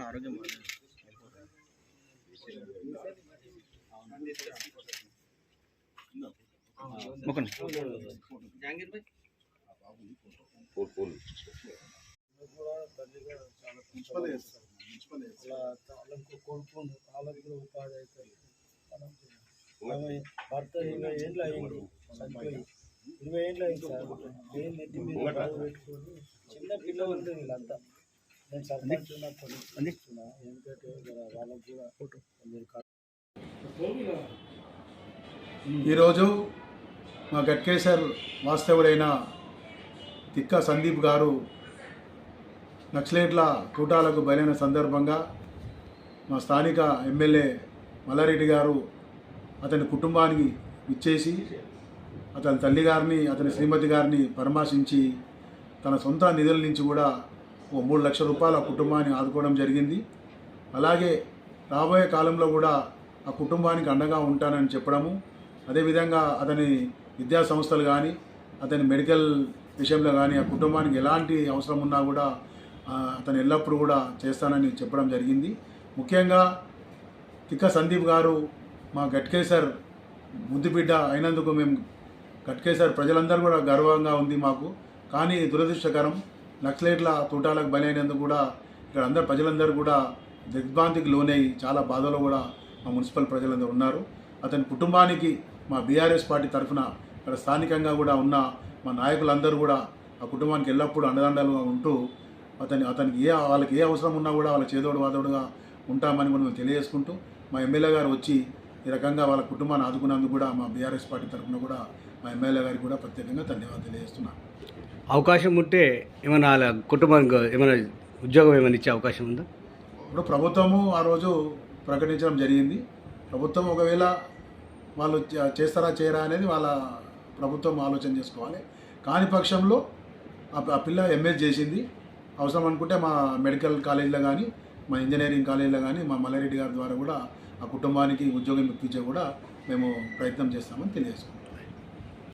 ఆరోగ్యం జాంగీర్ భాయ్ భర్త 20 ఏళ్ళు అయింది చనిపోయి 20 ఏళ్ళు అయింది సార్ ఏం నెత్తి మీద బాగా పెట్టుకొని చిన్న పిల్లలు ఉంటుంది వీళ్ళంతా నేను సర్పంచ్ ఉన్నప్పుడు ఎందుకంటే వాళ్ళకి కూడా ఈరోజు మా గట్కేసర్ వాస్తవుడైన తిక్క సందీప్ గారు నక్సలైట్ల కూటాలకు బలైన సందర్భంగా మా స్థానిక ఎమ్మెల్యే మల్లారెడ్డి గారు అతని కుటుంబానికి విచ్చేసి అతని తల్లి గారిని అతని శ్రీమతి గారిని పరామర్శించి తన సొంత నిధుల నుంచి కూడా ఓ 3 లక్షల రూపాయల కుటుంబాన్ని ఆదుకోవడం జరిగింది. అలాగే రాబోయే కాలంలో కూడా ఆ కుటుంబానికి అండగా ఉంటానని చెప్పడము, అదేవిధంగా అతని విద్యా సంస్థలు కానీ అతని మెడికల్ విషయంలో కానీ ఆ కుటుంబానికి ఎలాంటి అవసరం ఉన్నా కూడా అతను ఎల్లప్పుడూ కూడా చేస్తానని చెప్పడం జరిగింది. ముఖ్యంగా తిక్క సందీప్ గారు మా గట్కేసర్ ముద్దుబిడ్డ అయినందుకు మేము గట్కేసర్ ప్రజలందరూ కూడా గర్వంగా ఉంది మాకు. కానీ దురదృష్టకరం నక్సలైట్ల తూటాలకు బలైనందుకు కూడా ఇక్కడ అందరు ప్రజలందరూ కూడా దిగ్భ్రాంతికి లోనై చాలా బాధలో కూడా మా మున్సిపల్ ప్రజలందరూ ఉన్నారు. అతని కుటుంబానికి మా బీఆర్ఎస్ పార్టీ తరఫున ఇక్కడ స్థానికంగా కూడా ఉన్న మా నాయకులందరూ కూడా ఆ కుటుంబానికి ఎల్లప్పుడూ అండదండలుగా ఉంటూ అతనికి వాళ్ళకి ఏ అవసరం ఉన్నా కూడా వాళ్ళ చేదోడు వాదోడుగా ఉంటామని కూడా మేము తెలియజేసుకుంటూ మా ఎమ్మెల్యే గారు వచ్చి ఈ రకంగా వాళ్ళ కుటుంబాన్ని ఆదుకున్నందుకు కూడా మా బీఆర్ఎస్ పార్టీ తరఫున కూడా మా ఎమ్మెల్యే గారికి కూడా ప్రత్యేకంగా ధన్యవాదాలు తెలియజేస్తున్నాను. అవకాశం ఉంటే ఏమైనా వాళ్ళ కుటుంబానికి ఏమైనా ఉద్యోగం ఏమైనా ఇచ్చే అవకాశం ఉందా? ఇప్పుడు ప్రభుత్వము ఆ రోజు ప్రకటించడం జరిగింది. ప్రభుత్వం ఒకవేళ వాళ్ళు చేస్తారా చేయరా అనేది వాళ్ళ ప్రభుత్వం ఆలోచన చేసుకోవాలి. కాని పక్షంలో ఆ పిల్ల ఎంఎస్ చేసింది, అవసరం అనుకుంటే మా మెడికల్ కాలేజీలో కానీ మా ఇంజనీరింగ్ కాలేజీలో కానీ మా మల్లారెడ్డి గారి ద్వారా కూడా ఆ కుటుంబానికి ఉద్యోగం ఇప్పించే కూడా మేము ప్రయత్నం చేస్తామని తెలియజేసుకున్నాం.